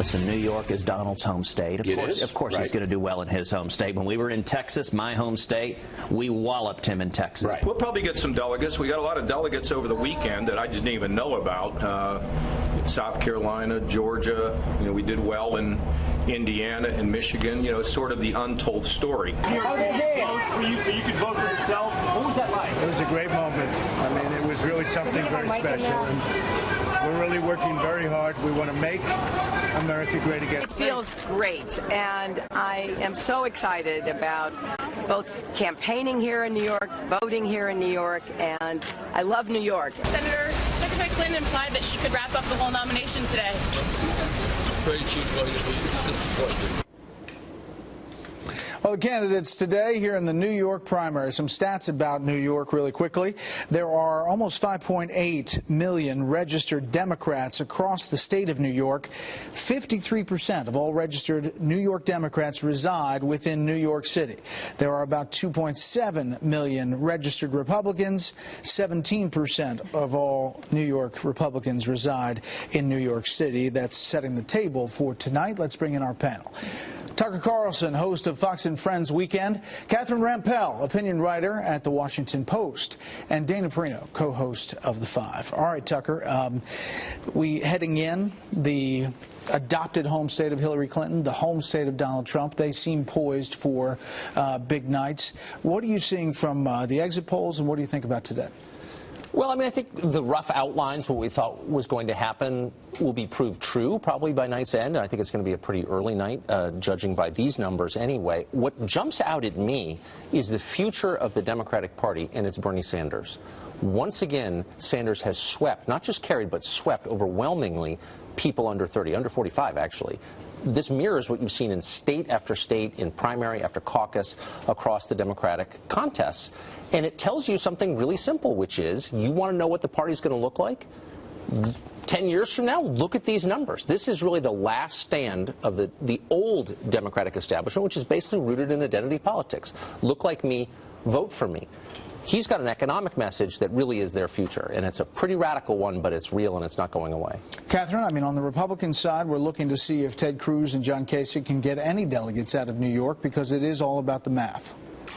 Listen, New York is Donald's home state. Of course right. He's going to do well in his home state. When we were in Texas, my home state, we walloped him in Texas. Right. We'll probably get some delegates. We got a lot of delegates over the weekend that I didn't even know about. South Carolina, Georgia. We did well in Indiana and Michigan. Sort of the untold story. You could vote for yourself. What was that like? It was a great moment. I mean, it was really something very special. And we're really working very hard. We want to make America great again. It feels great, and I am so excited about both campaigning here in New York, voting here in New York, and I love New York. Secretary Clinton implied that she could wrap up the whole nomination today. Well, the candidates today here in the New York primary. Some stats about New York really quickly. There are almost 5.8 million registered Democrats across the state of New York. 53% of all registered New York Democrats reside within New York City. There are about 2.7 million registered Republicans. 17% of all New York Republicans reside in New York City. That's setting the table for tonight. Let's bring in our panel. Tucker Carlson, host of Fox and Friends Weekend, Catherine Rampell, opinion writer at The Washington Post, and Dana Perino, co-host of The Five. All right, Tucker, we heading in the adopted home state of Hillary Clinton, the home state of Donald Trump. They seem poised for big nights. What are you seeing from the exit polls, and what do you think about today? Well, I mean, I think the rough outlines, what we thought was going to happen, will be proved true probably by night's end. I think it's going to be a pretty early night, judging by these numbers anyway. What jumps out at me is the future of the Democratic Party, and it's Bernie Sanders. Once again, Sanders has swept, not just carried, but swept overwhelmingly people under 30, under 45 actually. This mirrors what you've seen in state after state, in primary after caucus, across the Democratic contests. And it tells you something really simple, which is, you want to know what the party's going to look like? 10 years from now, look at these numbers. This is really the last stand of the old Democratic establishment, which is basically rooted in identity politics. Look like me, vote for me. He's got an economic message that really is their future, and it's a pretty radical one, but it's real and it's not going away. Catherine, I mean, on the Republican side, we're looking to see if Ted Cruz and John Kasich can get any delegates out of New York, because it is all about the math.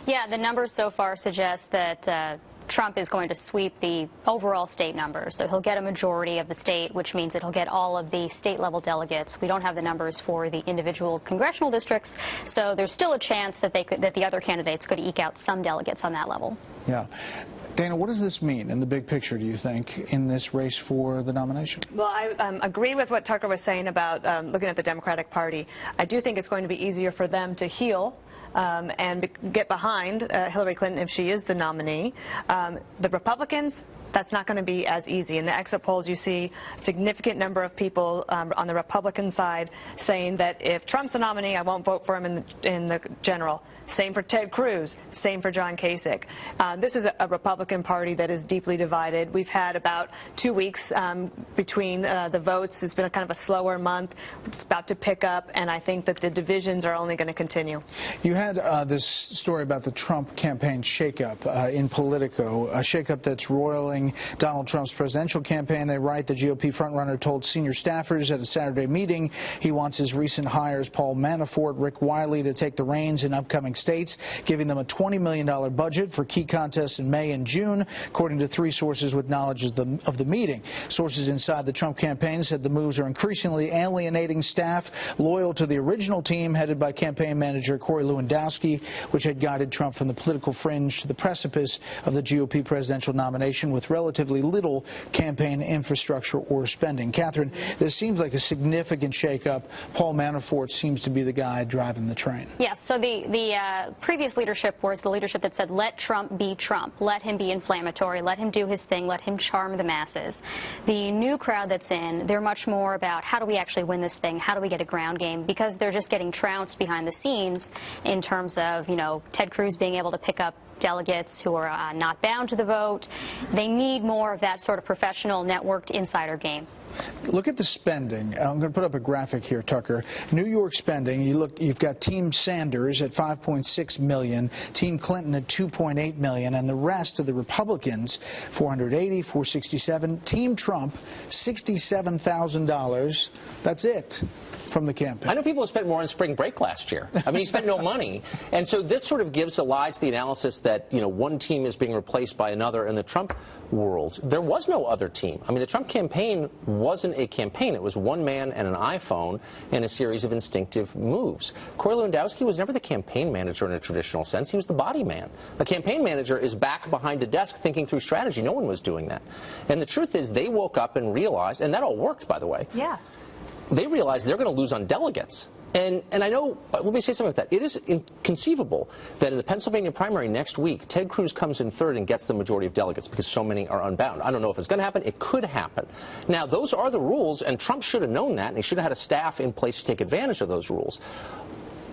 Yeah, the numbers so far suggest that Trump is going to sweep the overall state numbers. So he'll get a majority of the state, which means that he'll get all of the state-level delegates. We don't have the numbers for the individual congressional districts, so there's still a chance that the other candidates could eke out some delegates on that level. Yeah. Dana, what does this mean in the big picture, do you think, in this race for the nomination? Well, I agree with what Tucker was saying about looking at the Democratic Party. I do think it's going to be easier for them to heal and get behind Hillary Clinton if she is the nominee. The Republicans, that's not going to be as easy. In the exit polls, you see a significant number of people on the Republican side saying that if Trump's the nominee, I won't vote for him in the general. Same for Ted Cruz. Same for John Kasich. This is a Republican Party that is deeply divided. We've had about 2 weeks between the votes. It's been a kind of a slower month. It's about to pick up, and I think that the divisions are only going to continue. You had this story about the Trump campaign shakeup in Politico, a shakeup that's roiling Donald Trump's presidential campaign. They write the GOP frontrunner told senior staffers at a Saturday meeting he wants his recent hires, Paul Manafort, Rick Wiley, to take the reins in upcoming states, giving them a $20 million budget for key contests in May and June, according to 3 sources with knowledge of the meeting. Sources inside the Trump campaign said the moves are increasingly alienating staff loyal to the original team headed by campaign manager Corey Lewandowski, which had guided Trump from the political fringe to the precipice of the GOP presidential nomination with relatively little campaign infrastructure or spending. Catherine, this seems like a significant shakeup. Paul Manafort seems to be the guy driving the train. Yes, so the previous leadership was the leadership that said, let Trump be Trump, let him be inflammatory, let him do his thing, let him charm the masses. The new crowd that's in, they're much more about how do we actually win this thing, how do we get a ground game, because they're just getting trounced behind the scenes in terms of, you know, Ted Cruz being able to pick up delegates who are not bound to the vote. They need more of that sort of professional, networked insider game. Look at the spending. I'm going to put up a graphic here, Tucker. New York spending, you've got Team Sanders at $5.6 million, Team Clinton at $2.8 million, and the rest of the Republicans, $480, $467. Team Trump, $67,000. That's it from the campaign. I know people have spent more on spring break last year. I mean, he spent no money. And so this sort of gives a lie to the analysis that, you know, one team is being replaced by another in the Trump world. There was no other team. I mean, the Trump campaign wasn't a campaign. It was one man and an iPhone and a series of instinctive moves. Corey Lewandowski was never the campaign manager in a traditional sense. He was the body man. A campaign manager is back behind a desk thinking through strategy. No one was doing that. And the truth is they woke up and realized, and that all worked, by the way. Yeah. They realized they're going to lose on delegates. And I know, let me say something about that. It is inconceivable that in the Pennsylvania primary next week, Ted Cruz comes in third and gets the majority of delegates because so many are unbound. I don't know if it's going to happen. It could happen. Now, those are the rules, and Trump should have known that, and he should have had a staff in place to take advantage of those rules.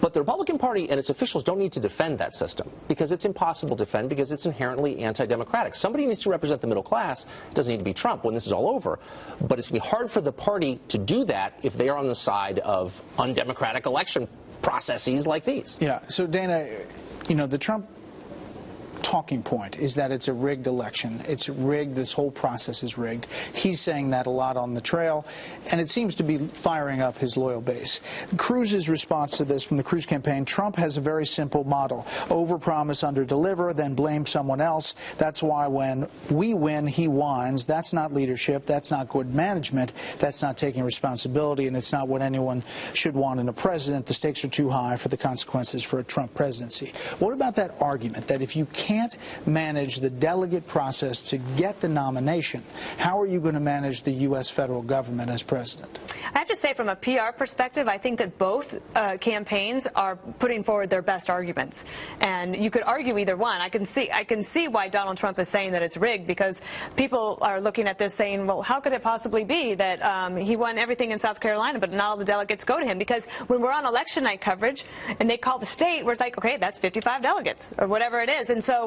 But the Republican Party and its officials don't need to defend that system because it's impossible to defend because it's inherently anti-democratic. Somebody needs to represent the middle class. It doesn't need to be Trump when this is all over. But it's going to be hard for the party to do that if they are on the side of undemocratic election processes like these. Yeah. So, Dana, you know, the Trump talking point is that it's a rigged election. It's rigged. This whole process is rigged. He's saying that a lot on the trail, and it seems to be firing up his loyal base. Cruz's response to this from the Cruz campaign, Trump has a very simple model. Overpromise, underdeliver, then blame someone else. That's why when we win, he whines. That's not leadership. That's not good management. That's not taking responsibility, and it's not what anyone should want in a president. The stakes are too high for the consequences for a Trump presidency. What about that argument that if you can't manage the delegate process to get the nomination, how are you going to manage the U.S. federal government as president? I have to say, from a PR perspective, I think that both campaigns are putting forward their best arguments. And you could argue either one. I can see why Donald Trump is saying that it's rigged, because people are looking at this saying, well, how could it possibly be that he won everything in South Carolina, but not all the delegates go to him? Because when we're on election night coverage and they call the state, we're like, okay, that's 55 delegates or whatever it is. And so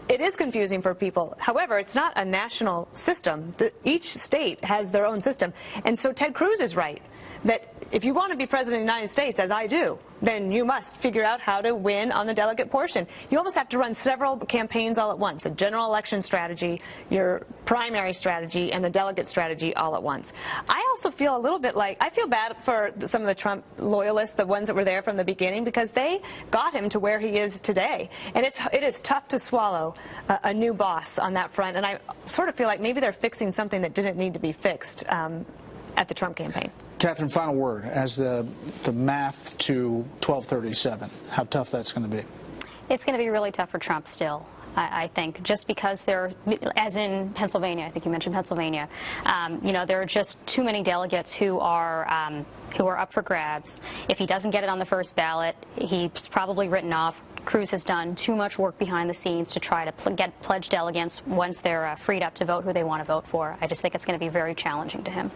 it is confusing for people. However, it's not a national system. Each state has their own system. And so Ted Cruz is right, that if you want to be president of the United States, as I do, then you must figure out how to win on the delegate portion. You almost have to run several campaigns all at once, a general election strategy, your primary strategy, and the delegate strategy all at once. I also feel a little bit like, I feel bad for some of the Trump loyalists, the ones that were there from the beginning, because they got him to where he is today. And it is tough to swallow a new boss on that front. And I sort of feel like maybe they're fixing something that didn't need to be fixed at the Trump campaign. Catherine, final word as the math to 1237, how tough that's going to be. It's going to be really tough for Trump still. I think, just because there, as in Pennsylvania, I think you mentioned Pennsylvania, you know, there are just too many delegates who are up for grabs. If he doesn't get it on the first ballot, he's probably written off. Cruz has done too much work behind the scenes to try to get pledged delegates once they're freed up to vote who they want to vote for. I just think it's going to be very challenging to him.